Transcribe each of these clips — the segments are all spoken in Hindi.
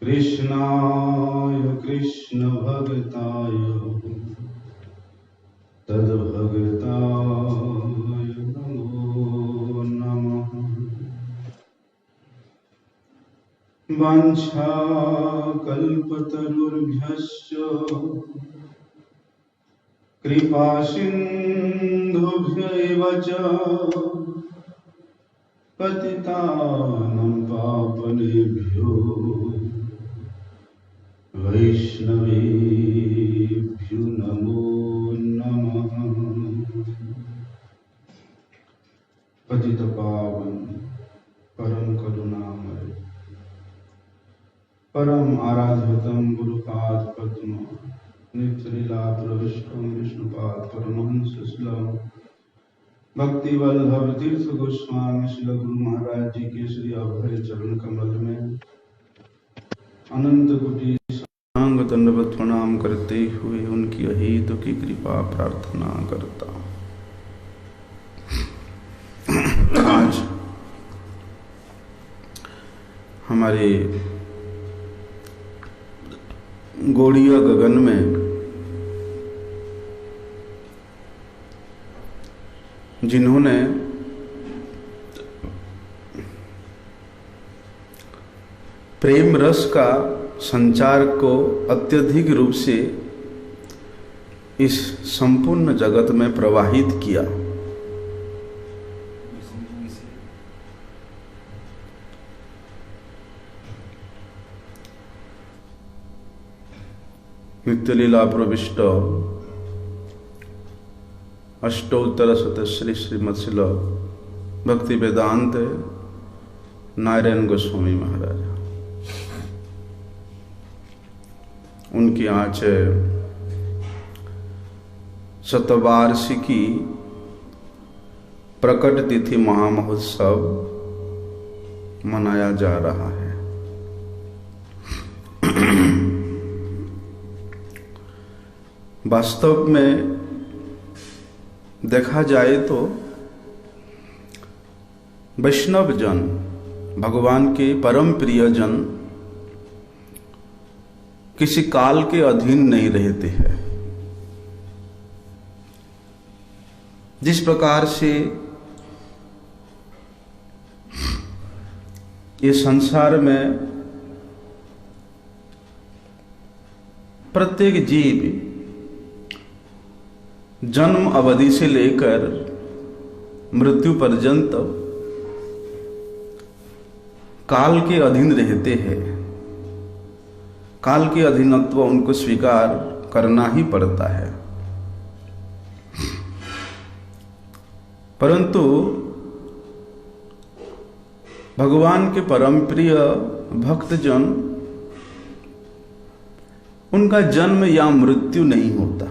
कृष्णाय कृष्ण भगताय तद्भगताय नमो नमः। वाञ्छाकल्पतरुभ्यश्च कृपासिन्धुभ्यैव च पतितानां पावनेभ्यो वैष्णवेभ्यो नमो नमः। पतित पावन परम करुणामय परम आराध्यतम गुरुपाद पद्म नित्य लीला प्रविष्टम विष्णुपाद परमहंस शिलम भक्ति वल्लभ तीर्थ गोस्वामी श्री गुरु महाराज जी के श्री अभय चरण कमल में अनंत कोटि साष्टांग दंडवत प्रणाम करते हुए उनकी अहेतु की कृपा प्रार्थना करता। आज हमारे गोड़िया गगन में जिन्होंने प्रेम रस का संचार को अत्यधिक रूप से इस संपूर्ण जगत में प्रवाहित किया, नित्य लीला प्रविष्ट अष्टोत्तर शतश्री श्रीमत्शिल भक्ति वेदांत नारायण गोस्वामी महाराज, उनकी आज शतवार्षिकी प्रकट तिथि महामहोत्सव मनाया जा रहा है। वास्तव में देखा जाए तो वैष्णव जन, भगवान के परम प्रिय जन किसी काल के अधीन नहीं रहते हैं। जिस प्रकार से ये संसार में प्रत्येक जीव जन्म अवधि से लेकर मृत्यु पर्यंत काल के अधीन रहते हैं, काल के अधीनत्व उनको स्वीकार करना ही पड़ता है। परंतु भगवान के परम प्रिय भक्तजन, उनका जन्म या मृत्यु नहीं होता।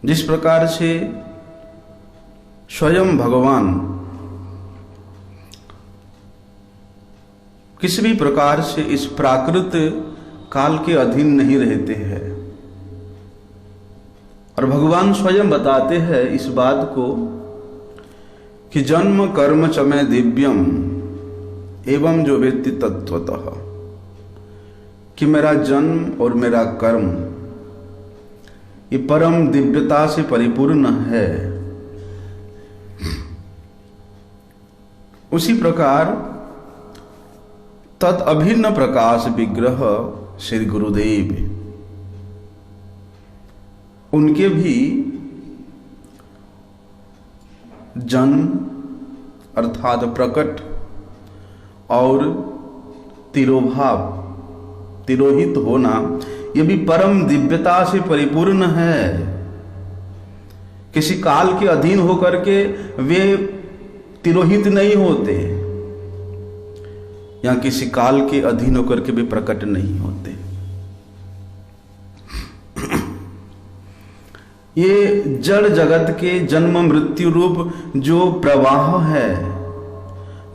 जिस प्रकार से स्वयं भगवान किसी भी प्रकार से इस प्राकृत काल के अधीन नहीं रहते हैं, और भगवान स्वयं बताते हैं इस बात को कि जन्म कर्म च मे दिव्यम एवं जो वेत्ति तत्वतः, कि मेरा जन्म और मेरा कर्म ये परम दिव्यता से परिपूर्ण है। उसी प्रकार तत् अभिन्न प्रकाश विग्रह श्री गुरुदेव, उनके भी जन्म अर्थात प्रकट और तिरोभाव, तिरोहित होना, ये भी परम दिव्यता से परिपूर्ण है। किसी काल के अधीन होकर के वे तिरोहित नहीं होते, या किसी काल के अधीन होकर के वे प्रकट नहीं होते। ये जड़ जगत के जन्म मृत्यु रूप जो प्रवाह है,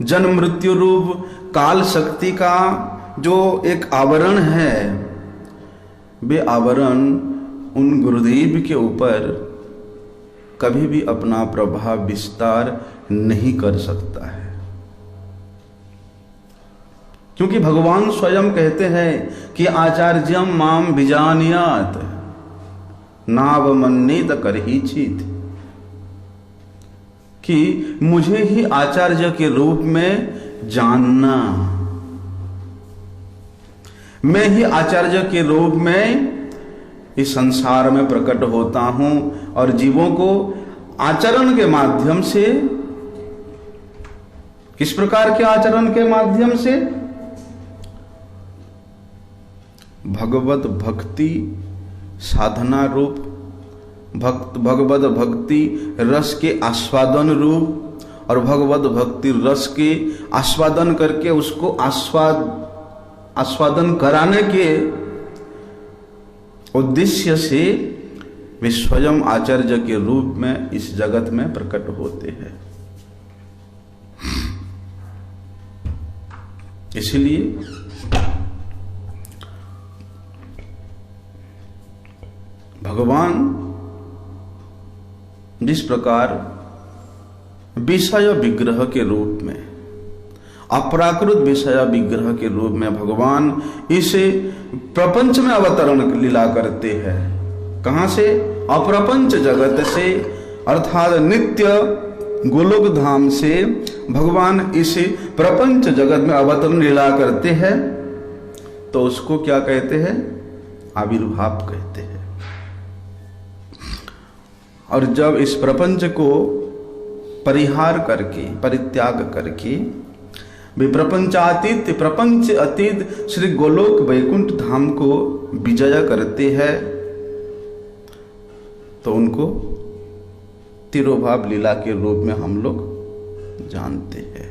जन्म मृत्यु रूप काल शक्ति का जो एक आवरण है, वे आवरण उन गुरुदेव के ऊपर कभी भी अपना प्रभाव विस्तार नहीं कर सकता है। क्योंकि भगवान स्वयं कहते हैं कि आचार्यम माम विजानियात नावमन्येत करहिचित, कि मुझे ही आचार्य के रूप में जानना, मैं ही आचार्य के रूप में इस संसार में प्रकट होता हूं और जीवों को आचरण के माध्यम से, किस प्रकार के आचरण के माध्यम से? भगवत भक्ति साधना रूप, भगवत भक्ति रस के आस्वादन रूप, और भगवत भक्ति रस के आस्वादन करके उसको आस्वादन कराने के उद्देश्य से वे स्वयं आचार्य के रूप में इस जगत में प्रकट होते हैं। इसलिए भगवान जिस प्रकार विषय विग्रह के रूप में, अप्राकृत विषय विग्रह के रूप में भगवान इसे प्रपंच में अवतरण लीला करते हैं। कहां से? अप्रपंच जगत से, अर्थात नित्य गोलोक धाम से भगवान इसे प्रपंच जगत में अवतरण लीला करते हैं। तो उसको क्या कहते हैं? आविर्भाव कहते हैं। और जब इस प्रपंच को परिहार करके, परित्याग करके वे प्रपंचातीत, प्रपंच अतीत श्री गोलोक वैकुंठ धाम को विजय करते हैं, तो उनको तिरोभाव लीला के रूप में हम लोग जानते हैं।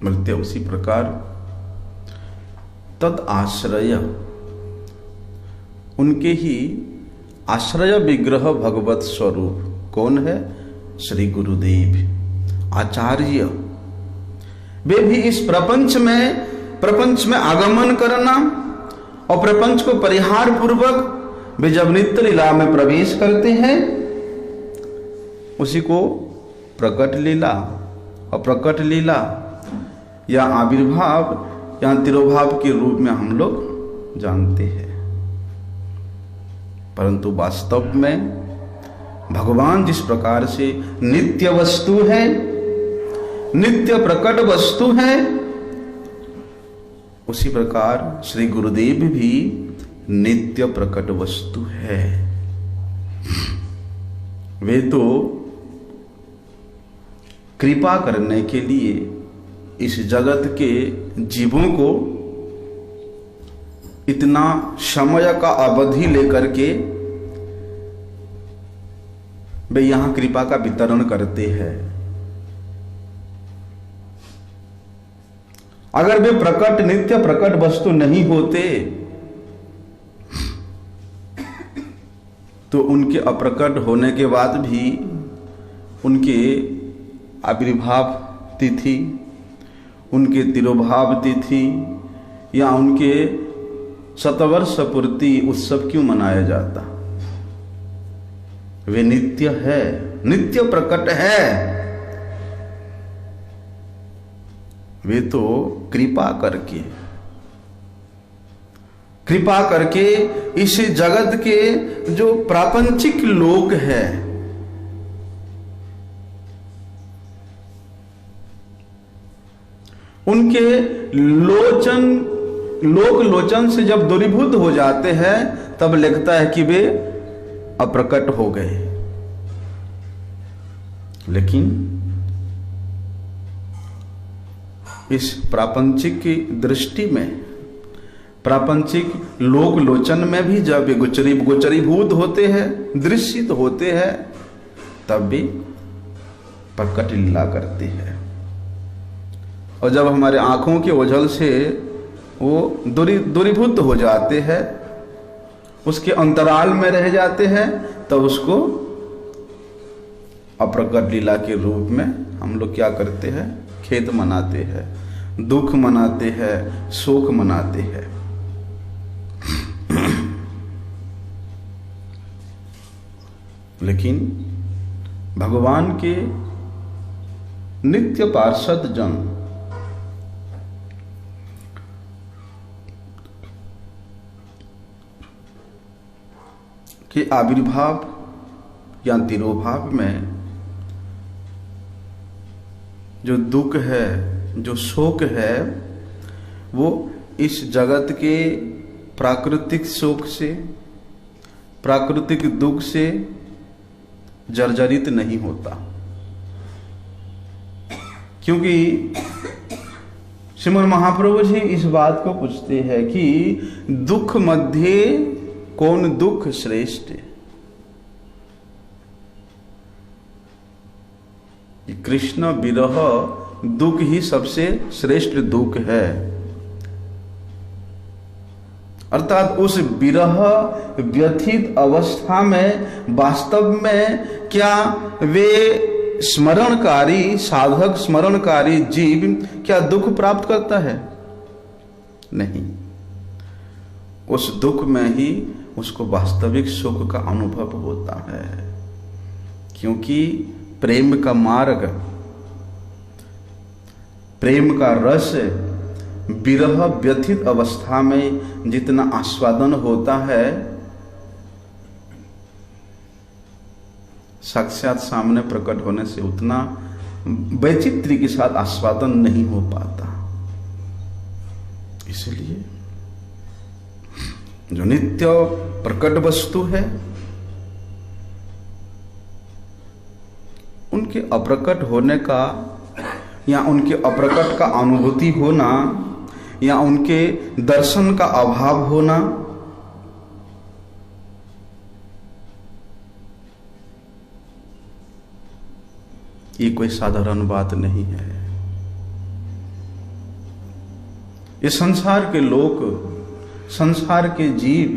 बोलते उसी प्रकार तत् आश्रय, उनके ही आश्रय विग्रह भगवत स्वरूप कौन है? श्री गुरुदेव आचार्य। वे भी इस प्रपंच में आगमन करना और प्रपंच को परिहार पूर्वक वे जब नित्य लीला में प्रवेश करते हैं, उसी को प्रकट लीला और प्रकट लीला या आविर्भाव या तिरोभाव के रूप में हम लोग जानते हैं। परंतु वास्तव में भगवान जिस प्रकार से नित्य वस्तु है, नित्य प्रकट वस्तु है, उसी प्रकार श्री गुरुदेव भी नित्य प्रकट वस्तु है। वे तो कृपा करने के लिए इस जगत के जीवों को इतना समय का अवधि लेकर के वे यहां कृपा का वितरण करते हैं। अगर वे प्रकट, नित्य प्रकट वस्तु नहीं होते तो उनके अप्रकट होने के बाद भी उनके आविर्भाव तिथि, उनके तिरोभाव तिथि या उनके शतवर्ष पूर्ति उत्सव क्यों मनाया जाता? वे नित्य है, नित्य प्रकट है। वे तो कृपा करके इस जगत के जो प्रापंचिक लोग हैं, उनके लोक लोचन से जब दूरीभूत हो जाते हैं, तब लगता है कि वे अप्रकट हो गए। लेकिन इस प्रापंचिक की दृष्टि में, प्रापंचिक लोक लोचन में भी जब वे गोचरीभूत होते हैं, दृश्यित होते हैं, तब भी प्रकट लीला करते हैं। और जब हमारे आंखों के ओझल से वो दूरीभूत हो जाते हैं, उसके अंतराल में रह जाते हैं, तब उसको अप्रकट लीला के रूप में हम लोग क्या करते हैं? खेद मनाते हैं, दुख मनाते हैं, शोक मनाते हैं। लेकिन भगवान के नित्य पार्षद जन के आविर्भाव या तिरोभाव में जो दुख है, जो शोक है, वो इस जगत के प्राकृतिक शोक से, प्राकृतिक दुख से जर्जरित नहीं होता। क्योंकि श्रीमद् महाप्रभु जी इस बात को पूछते हैं कि दुख मध्य कौन दुख श्रेष्ठ? कृष्ण विरह दुख ही सबसे श्रेष्ठ दुख है। अर्थात उस विरह व्यथित अवस्था में वास्तव में क्या वे स्मरणकारी साधक, स्मरणकारी जीव क्या दुख प्राप्त करता है? नहीं। उस दुख में ही उसको वास्तविक सुख का अनुभव होता है। क्योंकि प्रेम का मार्ग, प्रेम का रस विरह व्यथित अवस्था में जितना आस्वादन होता है, साक्षात सामने प्रकट होने से उतना वैचित्र्य के साथ आस्वादन नहीं हो पाता। इसलिए जो नित्य प्रकट वस्तु है, उनके अप्रकट होने का या उनके अप्रकट का अनुभूति होना या उनके दर्शन का अभाव होना, ये कोई साधारण बात नहीं है। ये संसार के लोग, संसार के जीव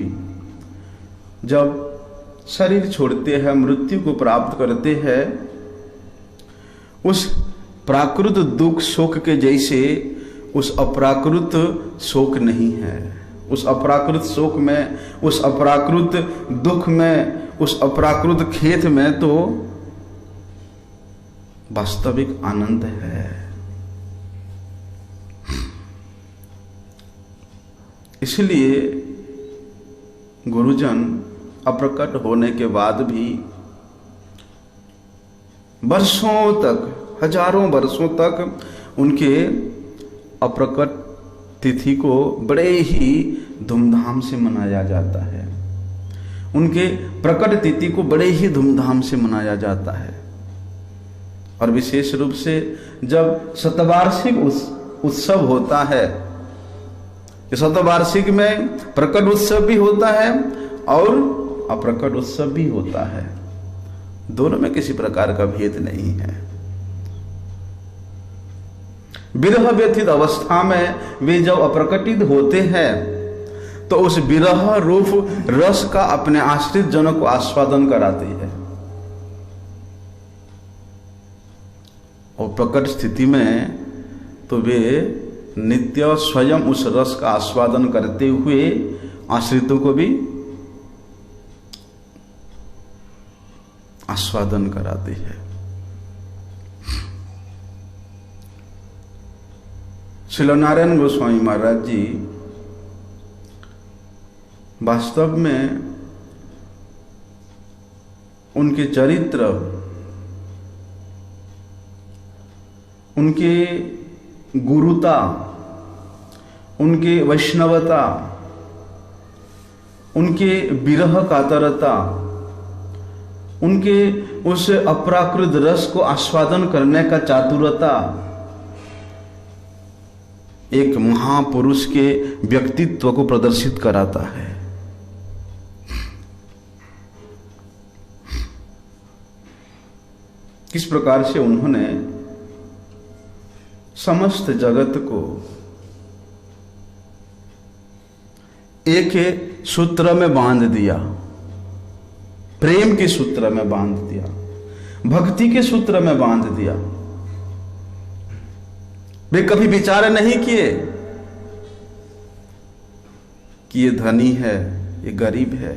जब शरीर छोड़ते हैं, मृत्यु को प्राप्त करते हैं, उस प्राकृत दुख शोक के जैसे उस अप्राकृत शोक नहीं है। उस अप्राकृत शोक में, उस अप्राकृत दुख में, उस अप्राकृत खेत में तो वास्तविक आनंद है। इसलिए गुरुजन अप्रकट होने के बाद भी वर्षों तक, हजारों वर्षों तक उनके अप्रकट तिथि को बड़े ही धूमधाम से मनाया जाता है। उनके प्रकट तिथि को बड़े ही धूमधाम से मनाया जाता है। और विशेष रूप से जब शतवार्षिक उत्सव होता है, शतवार्षिक में प्रकट उत्सव भी होता है और अप्रकट उत्सव भी होता है। दोनों में किसी प्रकार का भेद नहीं है। विरह व्यथित अवस्था में वे जब अप्रकटित होते हैं तो उस विरह रूप रस का अपने आश्रित जनों को आस्वादन कराते हैं। और प्रकट स्थिति में तो वे नित्य स्वयं उस रस का आस्वादन करते हुए आश्रितों को भी आस्वादन कराते हैं। श्री नारायण गोस्वामी महाराज जी वास्तव में उनके चरित्र, उनके गुरुता, उनके वैष्णवता, उनके विरह कातरता, उनके उस अप्राकृत रस को आस्वादन करने का चातुरता एक महापुरुष के व्यक्तित्व को प्रदर्शित कराता है। किस प्रकार से उन्होंने समस्त जगत को एक सूत्र में बांध दिया, प्रेम के सूत्र में बांध दिया, भक्ति के सूत्र में बांध दिया। वे कभी विचार नहीं किए कि ये धनी है, ये गरीब है,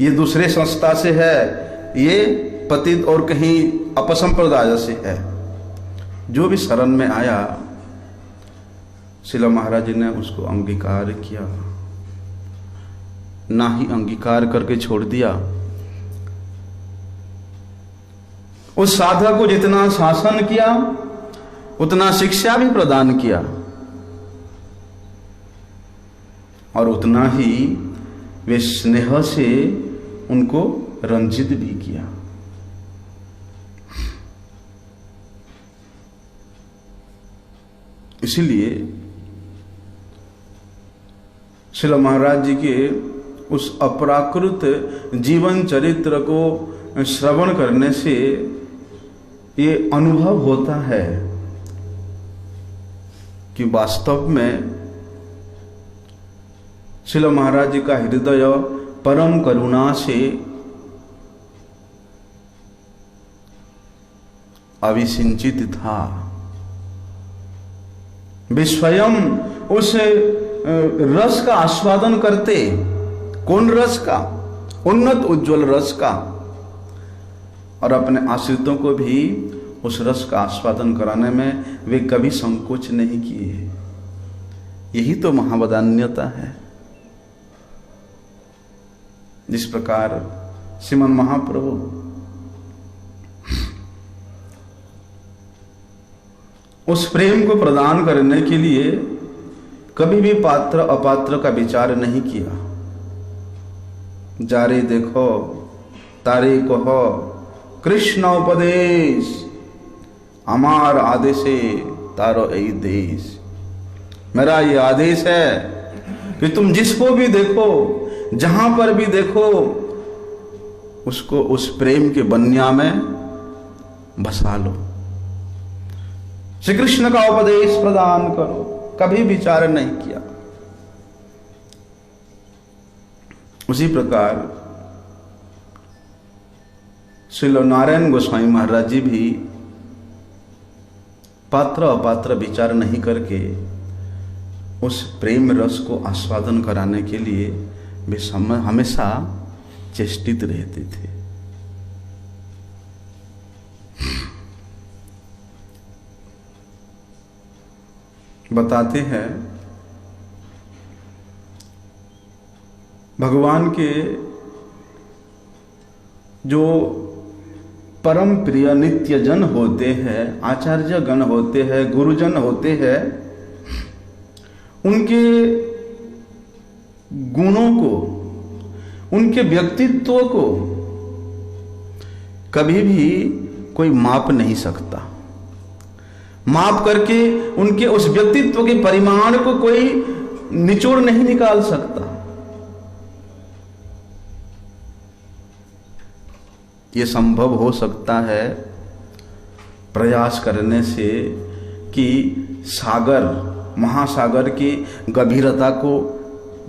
ये दूसरे संस्था से है, ये पतित और कहीं अपसंप्रदाय से है। जो भी शरण में आया, शिला महाराज जी ने उसको अंगीकार किया, ना ही अंगीकार करके छोड़ दिया। उस साधक को जितना शासन किया उतना शिक्षा भी प्रदान किया और उतना ही वे स्नेह से उनको रंजित भी किया। इसलिए शिला महाराज जी के उस अपराकृत जीवन चरित्र को श्रवण करने से ये अनुभव होता है कि वास्तव में शिला महाराज जी का हृदय परम करुणा से अविसिंचित था। वे स्वयं उस रस का आस्वादन करते। कौन रस का? उन्नत उज्जवल रस का। और अपने आश्रितों को भी उस रस का आस्वादन कराने में वे कभी संकोच नहीं किए। यही तो महावदान्यता है। जिस प्रकार श्रीमन महाप्रभु उस प्रेम को प्रदान करने के लिए कभी भी पात्र अपात्र का विचार नहीं किया। जारे देखो तारे कहो कृष्ण उपदेश, हमार आदेशे तारो यही देश। मेरा ये आदेश है कि तुम जिसको भी देखो, जहां पर भी देखो, उसको उस प्रेम के बनिया में बसा लो, श्री कृष्ण का उपदेश प्रदान करो। कभी विचार नहीं किया। उसी प्रकार श्री नारायण गोस्वामी महाराज जी भी पात्र अपात्र विचार नहीं करके उस प्रेम रस को आस्वादन कराने के लिए वे हमेशा चेष्टित रहते थे। बताते हैं भगवान के जो परम प्रिय नित्य जन होते हैं, आचार्य गण होते हैं, गुरुजन होते हैं, उनके गुणों को, उनके व्यक्तित्व को कभी भी कोई माप नहीं सकता। माप करके उनके उस व्यक्तित्व के परिमाण को कोई निचोड़ नहीं निकाल सकता। ये संभव हो सकता है प्रयास करने से कि सागर, महासागर की गंभीरता को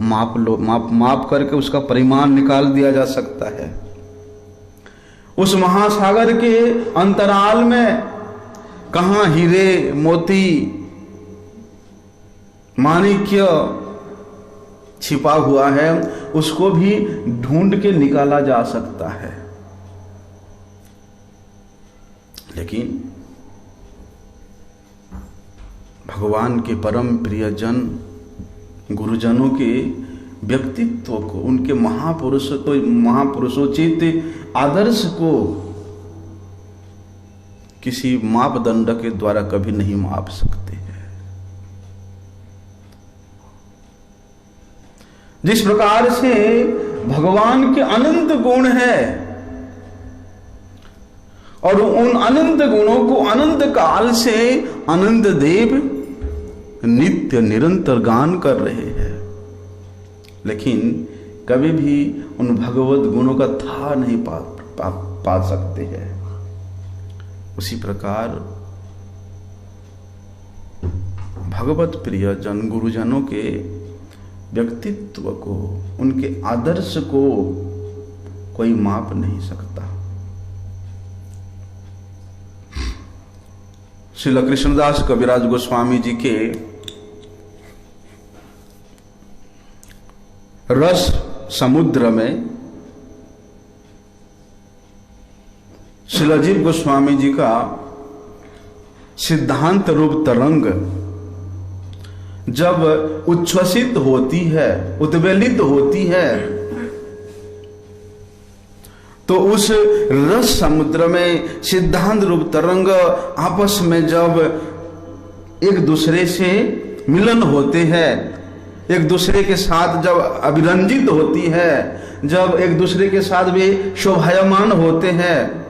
माप करके उसका परिमाण निकाल दिया जा सकता है। उस महासागर के अंतराल में कहां हीरे मोती माणिक्य छिपा हुआ है, उसको भी ढूंढ के निकाला जा सकता है। लेकिन भगवान के परम प्रियजन गुरुजनों के व्यक्तित्व को, उनके महापुरुषोचित आदर्श को किसी मापदंड के द्वारा कभी नहीं माप सकते हैं। जिस प्रकार से भगवान के अनंत गुण है और उन अनंत गुणों को अनंत काल से अनंत देव नित्य निरंतर गान कर रहे हैं, लेकिन कभी भी उन भगवत गुणों का था नहीं पा सकते हैं। उसी प्रकार भगवत प्रिय जन गुरुजनों के व्यक्तित्व को, उनके आदर्श को कोई माप नहीं सकता। श्रील कृष्णदास कविराज गोस्वामी जी के रस समुद्र में श्रील जीव गोस्वामी जी का सिद्धांत रूप तरंग जब उच्छ्वसित होती है, उद्वेलित होती है, तो उस रस समुद्र में सिद्धांत रूप तरंग आपस में जब एक दूसरे से मिलन होते हैं, एक दूसरे के साथ जब अभिरंजित होती है, जब एक दूसरे के साथ वे शोभायमान होते हैं,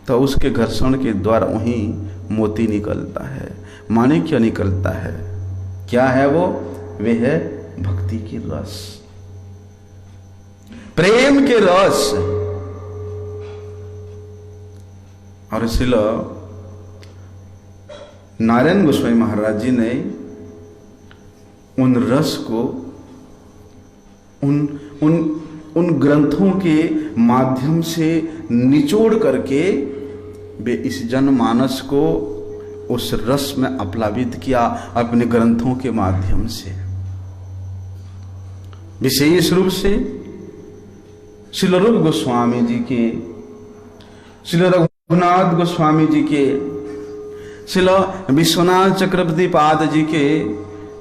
तो उसके घर्षण के द्वारा वहीं मोती निकलता है, माणिक्य निकलता है। क्या है वो? वे है भक्ति की रस, प्रेम के रस। और इसलिए नारायण गोस्वामी महाराज जी ने उन रस को उन ग्रंथों के माध्यम से निचोड़ करके वे इस जनमानस को उस रस में आप्लावित किया अपने ग्रंथों के माध्यम से। विशेष रूप से श्रील रूप गोस्वामी जी के, श्रील रघुनाथ गोस्वामी जी के, श्रील विश्वनाथ चक्रवर्ती पाद जी के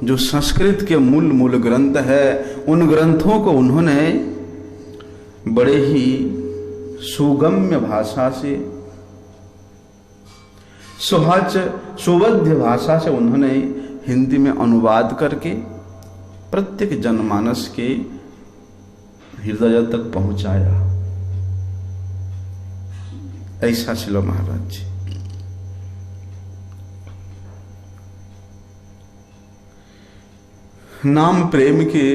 जो संस्कृत के मूल ग्रंथ है, उन ग्रंथों को उन्होंने बड़े ही सुगम्य भाषा से, सहज सुबोध्य भाषा से उन्होंने हिंदी में अनुवाद करके प्रत्येक जनमानस के हृदय तक पहुंचाया। ऐसा श्रील महाराज जी। नाम प्रेम के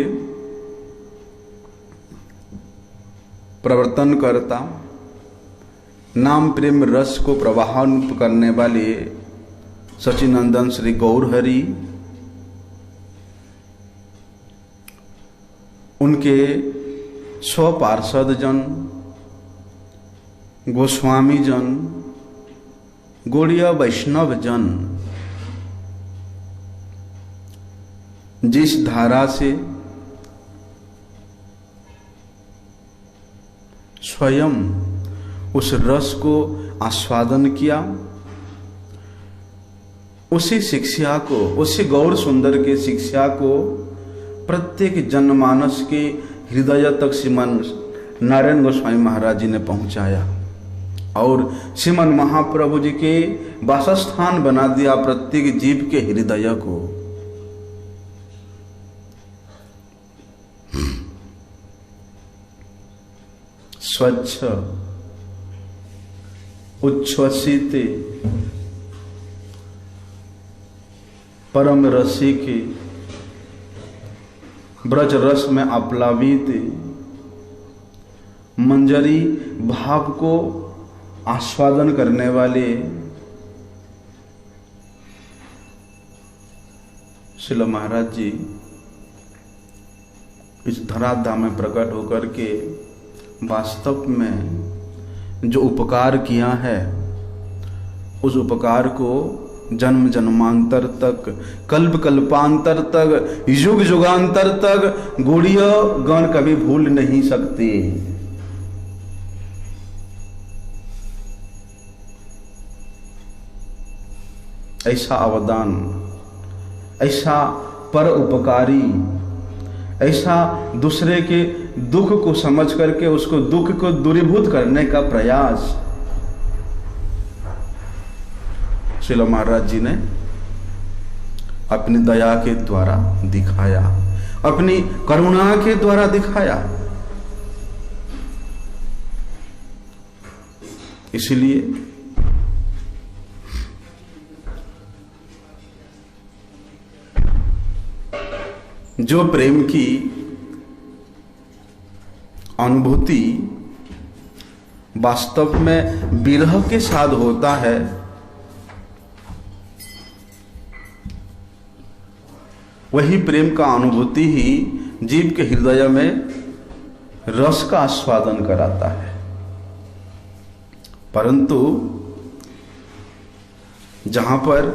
प्रवर्तन करता, नाम प्रेम रस को प्रवाहन करने वाले सचिनंदन श्री गौर हरि, उनके स्वपार्षद जन, गोस्वामी जन, गौड़ीय वैष्णव जन जिस धारा से स्वयं उस रस को आस्वादन किया, उसी शिक्षा को, उसी गौर सुंदर के शिक्षा को प्रत्येक जनमानस के हृदय तक श्रीमान नारायण गोस्वामी महाराज जी ने पहुंचाया और श्रीमान महाप्रभु जी के वासस्थान बना दिया प्रत्येक जीव के हृदय को। स्वच्छ उच्छ्वसित परम रसिक ब्रज रस में आप्लावित मंजरी भाव को आस्वादन करने वाले श्रील महाराज जी इस धराधाम में प्रकट होकर के वास्तव में जो उपकार किया है, उस उपकार को जन्म जन्मांतर तक, कल्प कल्पांतर तक, युग युगांतर तक गौड़ीय गण कभी भूल नहीं सकते। ऐसा अवदान, ऐसा पर उपकारी, ऐसा दूसरे के दुख को समझ करके उसको दुख को दूरीभूत करने का प्रयास श्रील महाराज जी ने अपनी दया के द्वारा दिखाया, अपनी करुणा के द्वारा दिखाया। इसलिए जो प्रेम की अनुभूति वास्तव में विरह के साथ होता है, वही प्रेम का अनुभूति ही जीव के हृदय में रस का आस्वादन कराता है। परंतु जहां पर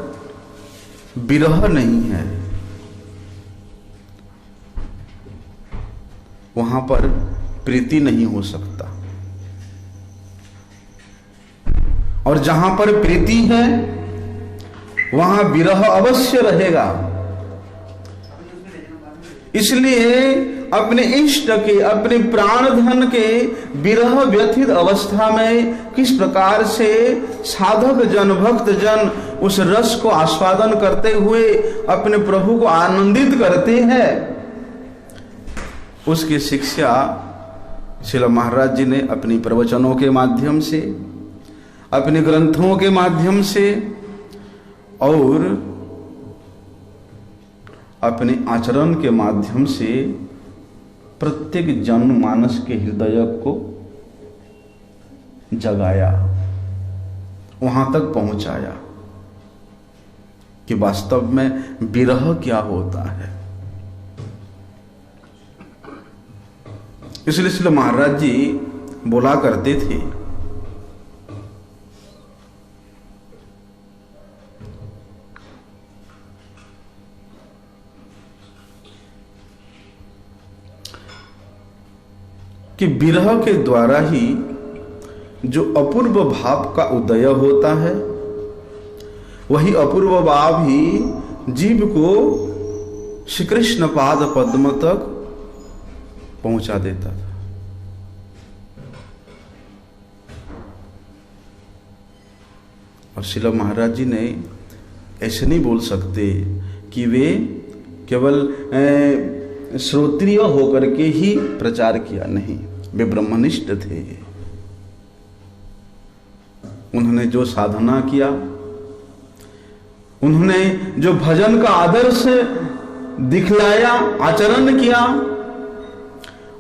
विरह नहीं है, वहां पर प्रीति नहीं हो सकता। और जहां पर प्रीति है वहां विरह अवश्य रहेगा। इसलिए अपने इष्ट के, अपने प्राण धन के विरह व्यथित अवस्था में किस प्रकार से साधक जन, भक्त जन उस रस को आस्वादन करते हुए अपने प्रभु को आनंदित करते हैं, उसकी शिक्षा श्रील महाराज जी ने अपनी प्रवचनों के माध्यम से, अपने ग्रंथों के माध्यम से और अपने आचरण के माध्यम से प्रत्येक जनमानस के हृदय को जगाया, वहां तक पहुंचाया कि वास्तव में विरह क्या होता है। इसलिए श्री महाराज जी बोला करते थे कि विरह के द्वारा ही जो अपूर्व भाव का उदय होता है, वही अपूर्व भाव ही जीव को श्री कृष्ण पाद पद्म तक पहुंचा देता था। और श्रील महाराज जी ने ऐसे नहीं बोल सकते कि वे केवल श्रोत्रिय होकर के ही प्रचार किया, नहीं, वे ब्रह्मनिष्ठ थे। उन्होंने जो साधना किया, उन्होंने जो भजन का आदर्श दिखलाया, आचरण किया,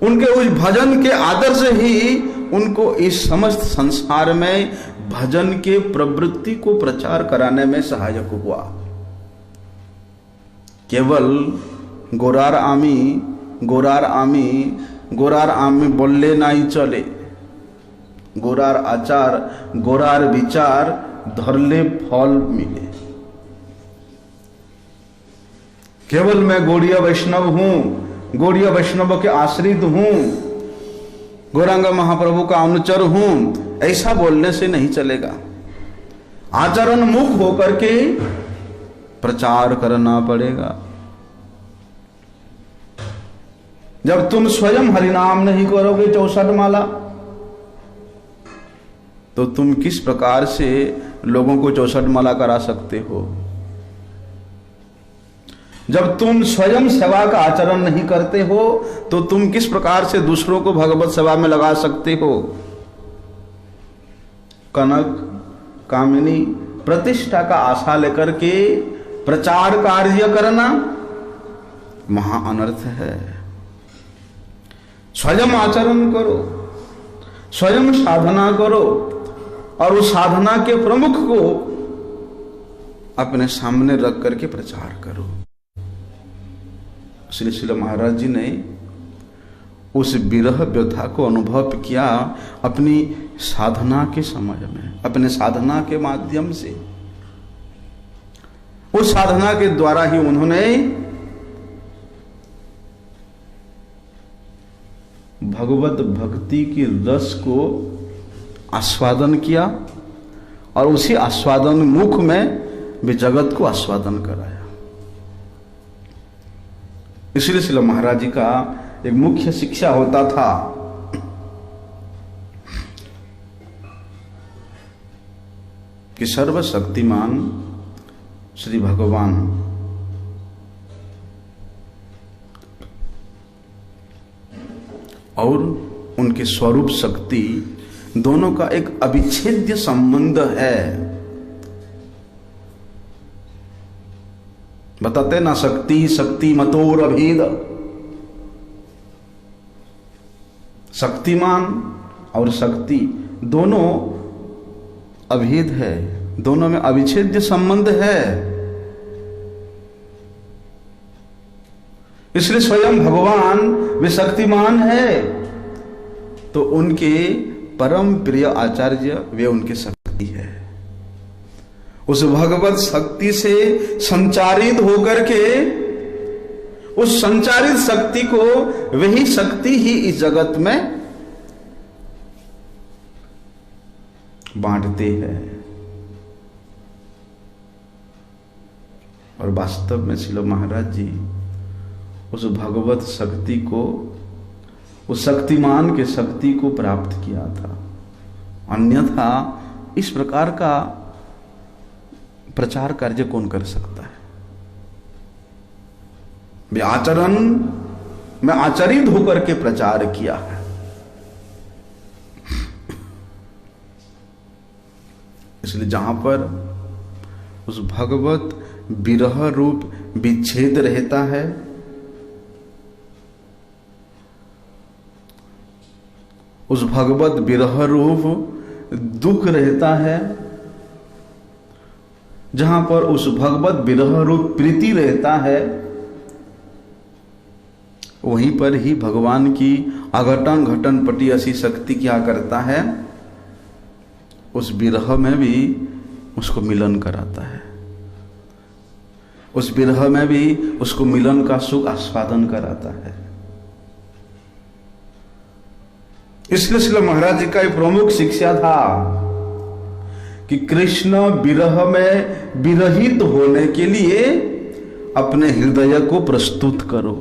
उनके उस भजन के आदर्श ही उनको इस समस्त संसार में भजन के प्रवृत्ति को प्रचार कराने में सहायक हुआ। केवल गोरार आमी बोलले नहीं चले, गोरार आचार, गोरार विचार धरले फल मिले। केवल मैं गौड़ीय वैष्णव हूं, गौड़ीय वैष्णव के आश्रित हूं, गौरांग महाप्रभु का अनुचर हूं, ऐसा बोलने से नहीं चलेगा। आचरण मुख होकर के प्रचार करना पड़ेगा। जब तुम स्वयं हरिनाम नहीं करोगे 64 माला, तो तुम किस प्रकार से लोगों को 64 माला करा सकते हो? जब तुम स्वयं सेवा का आचरण नहीं करते हो, तो तुम किस प्रकार से दूसरों को भगवत सेवा में लगा सकते हो? कनक कामिनी प्रतिष्ठा का आशा लेकर के प्रचार कार्य करना महा अनर्थ है। स्वयं आचरण करो, स्वयं साधना करो और उस साधना के प्रमुख को अपने सामने रख करके प्रचार करो। श्री महाराज जी ने उस विरह व्यथा को अनुभव किया अपनी साधना के समय में, अपने साधना के माध्यम से। उस साधना के द्वारा ही उन्होंने भगवत भक्ति की रस को आस्वादन किया और उसी आस्वादन मुख में वे जगत को आस्वादन कराया। इसलिए श्री महाराज जी का एक मुख्य शिक्षा होता था कि सर्वशक्तिमान श्री भगवान और उनके स्वरूप शक्ति दोनों का एक अविच्छेद्य संबंध है। बताते ना, शक्ति शक्ति मतोर अभेद। शक्तिमान और शक्ति दोनों अभेद है, दोनों में अविच्छेद्य संबंध है। इसलिए स्वयं भगवान वे शक्तिमान है, तो उनके परम प्रिय आचार्य वे उनकी शक्ति है। उस भगवत शक्ति से संचारित होकर के उस संचारित शक्ति को वही शक्ति ही इस जगत में बांटते हैं। और वास्तव में श्रील महाराज जी उस भगवत शक्ति को, उस शक्तिमान के शक्ति को प्राप्त किया था। अन्यथा इस प्रकार का प्रचार कार्य कौन कर सकता है? वे आचरण में आचरित होकर के प्रचार किया है। इसलिए जहां पर उस भगवत विरह रूप विच्छेद रहता है, उस भगवत विरह रूप दुख रहता है, जहां पर उस भगवत विरह रूप प्रीति रहता है, वहीं पर ही भगवान की अघटन घटन पटी ऐसी शक्ति क्या करता है, उस विरह में भी उसको मिलन कराता है, उस विरह में भी उसको मिलन का सुख आस्वादन कराता है। इसलिए श्रील महाराज जी का एक प्रमुख शिक्षा था कि कृष्ण विरह में विरहित होने के लिए अपने हृदय को प्रस्तुत करो।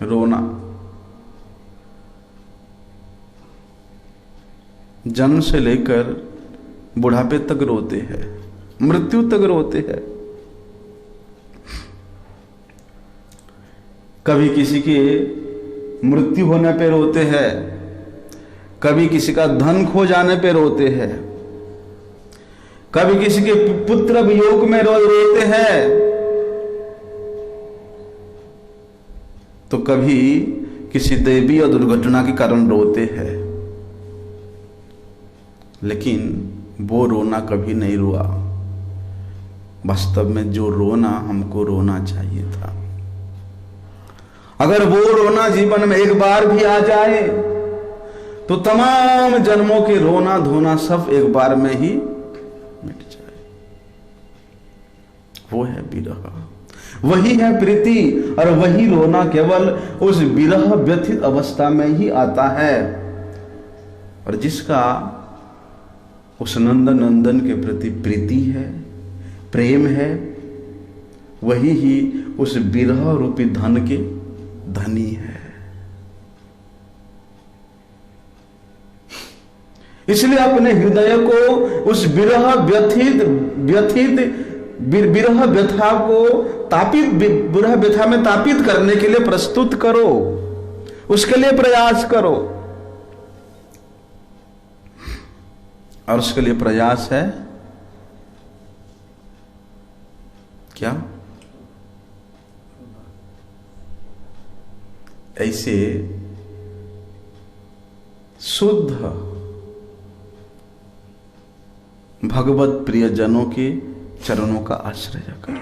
रोना, जन्म से लेकर बुढ़ापे तक रोते हैं, मृत्यु तक रोते हैं। कभी किसी के मृत्यु होने पे रोते हैं, कभी किसी का धन खो जाने पे रोते हैं, कभी किसी के पुत्र वियोग में रोते हैं, तो कभी किसी दैवीय दुर्घटना के कारण रोते हैं। लेकिन वो रोना कभी नहीं रुआ। वास्तव में जो रोना हमको रोना चाहिए था, अगर वो रोना जीवन में एक बार भी आ जाए तो तमाम जन्मों के रोना धोना सब एक बार में ही मिट जाए। वो है विरह, वही है प्रीति, और वही रोना केवल उस विरह व्यथित अवस्था में ही आता है। और जिसका उस नंदन के प्रति प्रीति है, प्रेम है, वही ही उस विरह रूपी धन के धनी है। इसलिए अपने हृदय को उस विरह विरह व्यथा को विरह व्यथा में तापित करने के लिए प्रस्तुत करो, उसके लिए प्रयास करो। और उसके लिए प्रयास है क्या? ऐसे शुद्ध भगवत प्रियजनों के चरणों का आश्रय कर।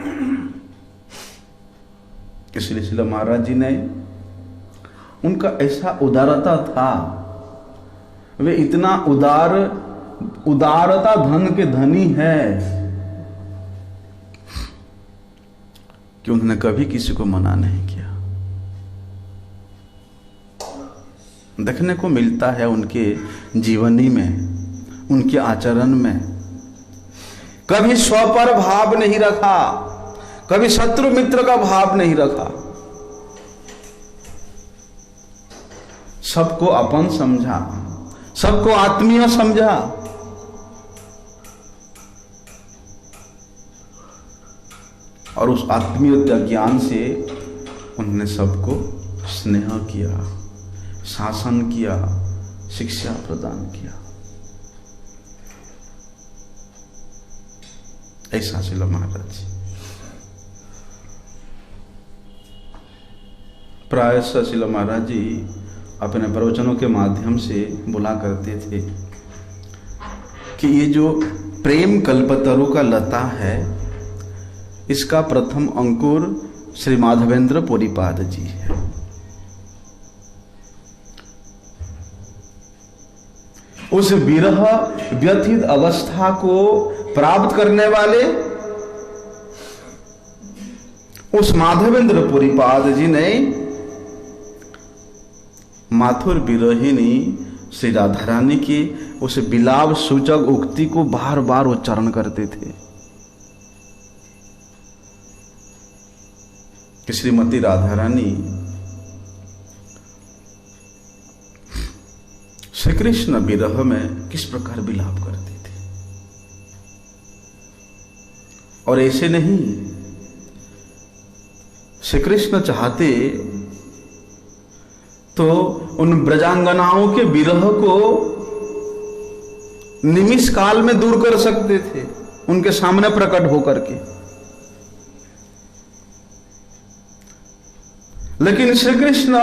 इसलिए श्रील महाराज जी ने, उनका ऐसा उदारता था, वे इतना उदारता धन के धनी है कि उन्होंने कभी किसी को मना नहीं किया। देखने को मिलता है उनके जीवनी में, उनके आचरण में कभी स्व पर भाव नहीं रखा, कभी शत्रु मित्र का भाव नहीं रखा, सबको अपन समझा, सबको आत्मीय समझा। और उस आत्मीयता ज्ञान से उन्होंने सबको स्नेह किया, शासन किया, शिक्षा प्रदान किया। ऐसा श्रील महाराज जी। प्रायः श्रील महाराज जी अपने प्रवचनों के माध्यम से बोला करते थे कि ये जो प्रेम कल्पतरु का लता है, इसका प्रथम अंकुर श्री माधवेंद्र पुरीपाद जी है। उस विरह व्यथित अवस्था को प्राप्त करने वाले उस माधवेंद्र पुरीपाद जी ने माथुर विरहिणी श्री राधा रानी की उस विलाप सूचक उक्ति को बार बार उच्चारण करते थे कि श्रीमती राधा रानी श्री कृष्ण विरह में किस प्रकार विलाप करती थी। और ऐसे नहीं, श्री कृष्ण चाहते तो उन ब्रजांगनाओं के विरह को निमिष काल में दूर कर सकते थे, उनके सामने प्रकट होकर के। लेकिन श्री कृष्ण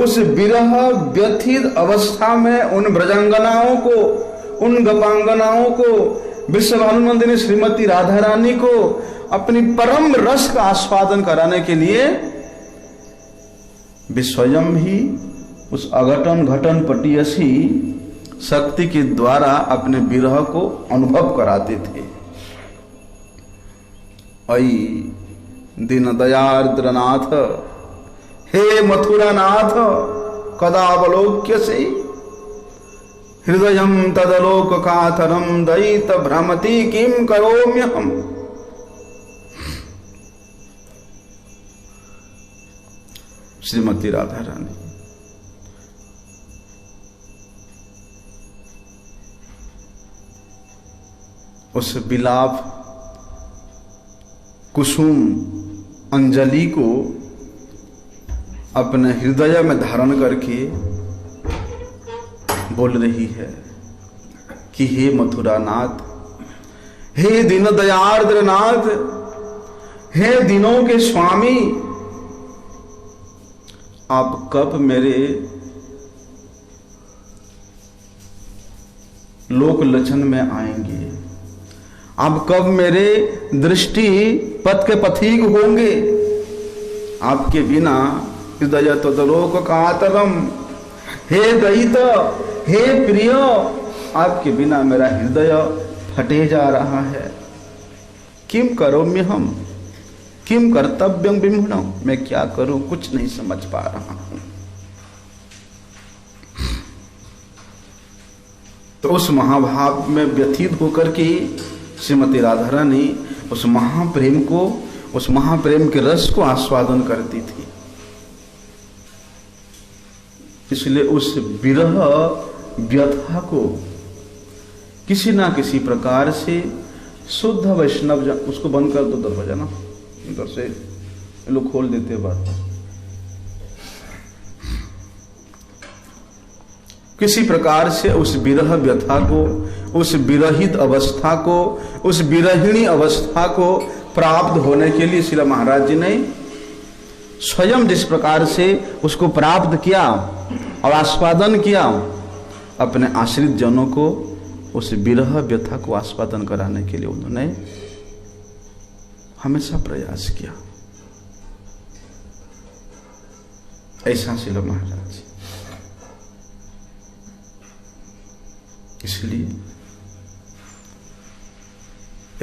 उस विरह व्यथित अवस्था में उन ब्रजांगनाओं को, उन गपांगनाओं को, विश्व भानुनंदिनी श्रीमती राधा रानी को अपनी परम रस का आस्वादन कराने के लिए वे स्वयं ही उस अघटन घटन पटीयसी शक्ति के द्वारा अपने विरह को अनुभव कराते थे। अयि दीन दयार्द्रनाथ, हे मथुरानाथ, कदावलोक्यसे हृदयं तदलोक कातरं दयित भ्रमति किं करोम्यहम्। श्रीमती राधा रानी उस विलाप कुसुम अंजलि को अपने हृदय में धारण करके बोल रही है कि हे मथुरानाथ, हे दीन दयार्द्रनाथ, हे दिनों के स्वामी, आप कब मेरे लोक लक्षण में आएंगे? आप कब मेरे दृष्टि पथ के पथिक होंगे? आपके बिना हृदय तदलोक कातरम, हे दयित, हे प्रिय, आपके बिना मेरा हृदय फटे जा रहा है। किम करोम्य हम, किम कर्तव्यम विमुढ़, मैं क्या करूं, कुछ नहीं समझ पा रहा हूं। तो उस महाभाव में व्यथित होकर के श्रीमती राधा रानी उस महाप्रेम को, उस महाप्रेम के रस को आस्वादन करती थी। इसलिए उस विरह व्यथा को किसी ना किसी प्रकार से शुद्ध वैष्णव, उसको बंद कर दो दरवाजा ना, इधर से लोग खोल देते बात। किसी प्रकार से उस विरह व्यथा को, उस विरहित अवस्था को, उस विरहिणी अवस्था को प्राप्त होने के लिए श्री महाराज जी ने स्वयं जिस प्रकार से उसको प्राप्त किया और आस्वादन किया, अपने आश्रित जनों को उस विरह व्यथा को आस्वादन कराने के लिए उन्होंने हमेशा प्रयास किया। ऐसा श्री महाराज। इसलिए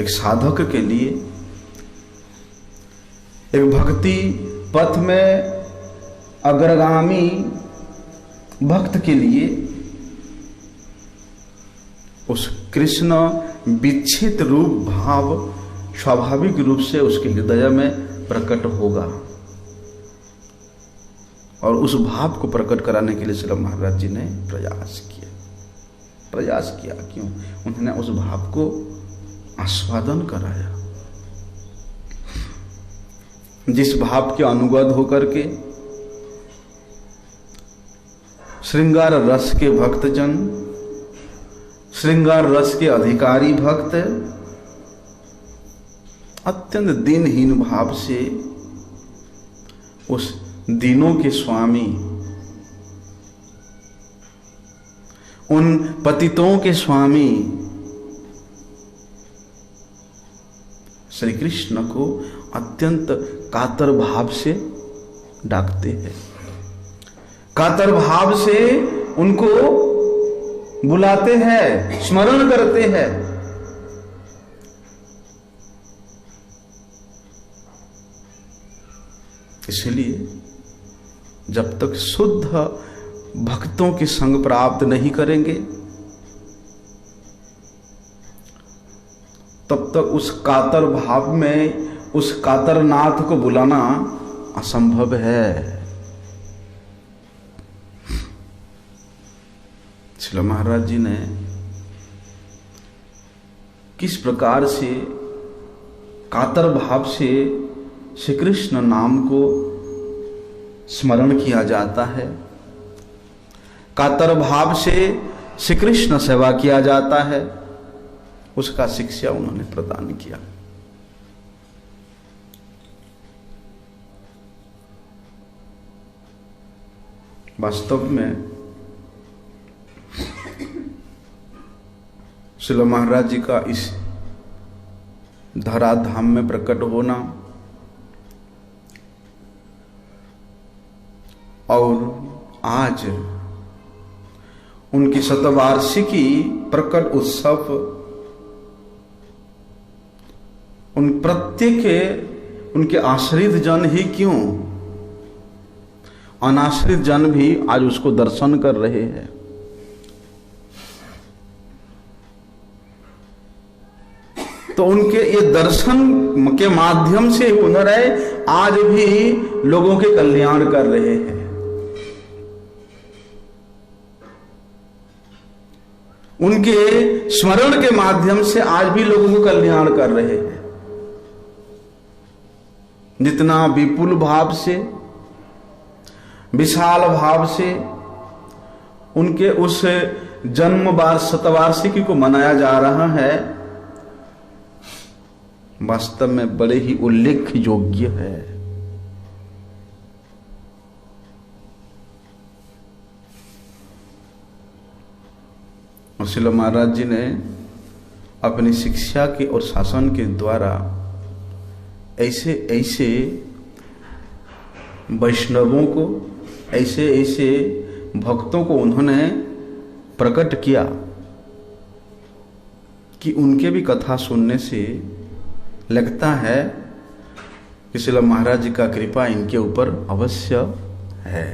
एक साधक के लिए, एक भक्ति पथ में अग्रगामी भक्त के लिए उस कृष्ण विच्छित रूप भाव स्वाभाविक रूप से उसके हृदय में प्रकट होगा। और उस भाव को प्रकट कराने के लिए श्री महाराज जी ने प्रयास किया। क्यों? उन्होंने उस भाव को आस्वादन कराया। जिस भाव के अनुगत होकर के श्रृंगार रस के भक्तजन, श्रृंगार रस के अधिकारी भक्त अत्यंत दीनहीन भाव से उस दीनों के स्वामी, उन पतितों के स्वामी श्री कृष्ण को अत्यंत कातर भाव से डाकते हैं, कातर भाव से उनको बुलाते हैं, स्मरण करते हैं। इसलिए जब तक शुद्ध भक्तों के संग प्राप्त नहीं करेंगे तब तक उस कातर भाव में उस कातर नाथ को बुलाना असंभव है। श्री महाराज जी ने किस प्रकार से कातर भाव से श्री कृष्ण नाम को स्मरण किया जाता है, कातर भाव से श्री कृष्ण सेवा किया जाता है, उसका शिक्षा उन्होंने प्रदान किया। वास्तव में श्रील महाराज जी का इस धराधाम में प्रकट होना और आज उनकी शतवार्षिकी प्रकट उत्सव उन प्रत्येक उनके आश्रित जन ही क्यों, अनाश्रित जन भी आज उसको दर्शन कर रहे हैं। तो उनके ये दर्शन के माध्यम से हुनर है आज भी लोगों के कल्याण कर रहे हैं। उनके स्मरण के माध्यम से आज भी लोगों को कल्याण कर रहे हैं। जितना विपुल भाव से, विशाल भाव से उनके उस जन्म शतवार्षिकी को मनाया जा रहा है, वास्तव में बड़े ही उल्लेख योग्य है। और श्रील महाराज जी ने अपनी शिक्षा के और शासन के द्वारा ऐसे ऐसे वैष्णवों को, ऐसे ऐसे भक्तों को उन्होंने प्रकट किया कि उनके भी कथा सुनने से लगता है कि श्रील महाराज जी का कृपा इनके ऊपर अवश्य है।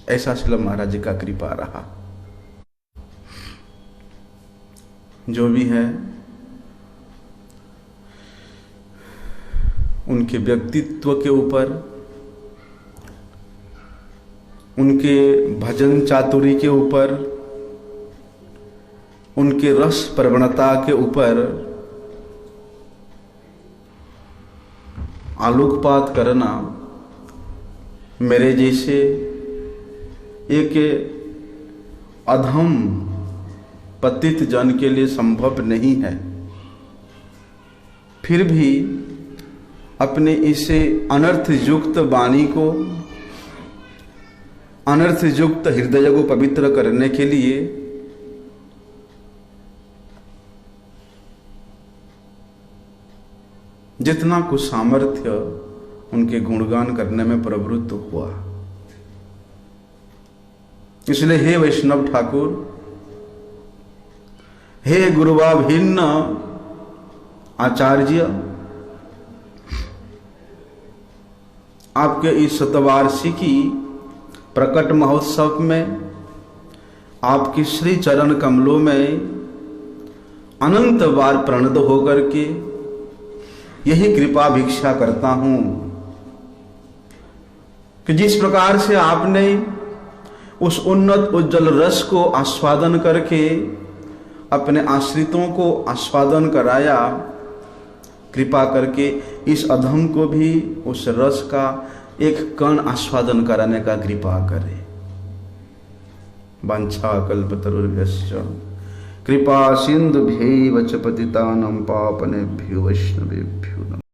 ऐसा श्रील महाराज जी का कृपा रहा। जो भी है उनके व्यक्तित्व के ऊपर, उनके भजन चातुरी के ऊपर, उनके रस प्रवणता के ऊपर आलोकपात करना मेरे जैसे एक अधम पतित जन के लिए संभव नहीं है। फिर भी अपने इसे अनर्थ युक्त वाणी को, अनर्थ युक्त हृदय को पवित्र करने के लिए जितना कुछ सामर्थ्य उनके गुणगान करने में प्रवृत्त हुआ। इसलिए हे वैष्णव ठाकुर, हे गुरुवाभिन्न आचार्य, आपके इस शतवार्षिकी प्रकट महोत्सव में आपके श्री चरण कमलों में अनंत बार प्रणत होकर के यही कृपा भिक्षा करता हूं कि जिस प्रकार से आपने उस उन्नत उज्जवल रस को आस्वादन करके अपने आश्रितों को आस्वादन कराया, कृपा करके इस अधम को भी उस रस का एक कण आस्वादन कराने का कृपा करे। वांछा कल्पतरुर्भ्यश्च कृपा सिंधुभ्यैव च पतितानां पावनेभ्यो वैष्णवेभ्यो नमः।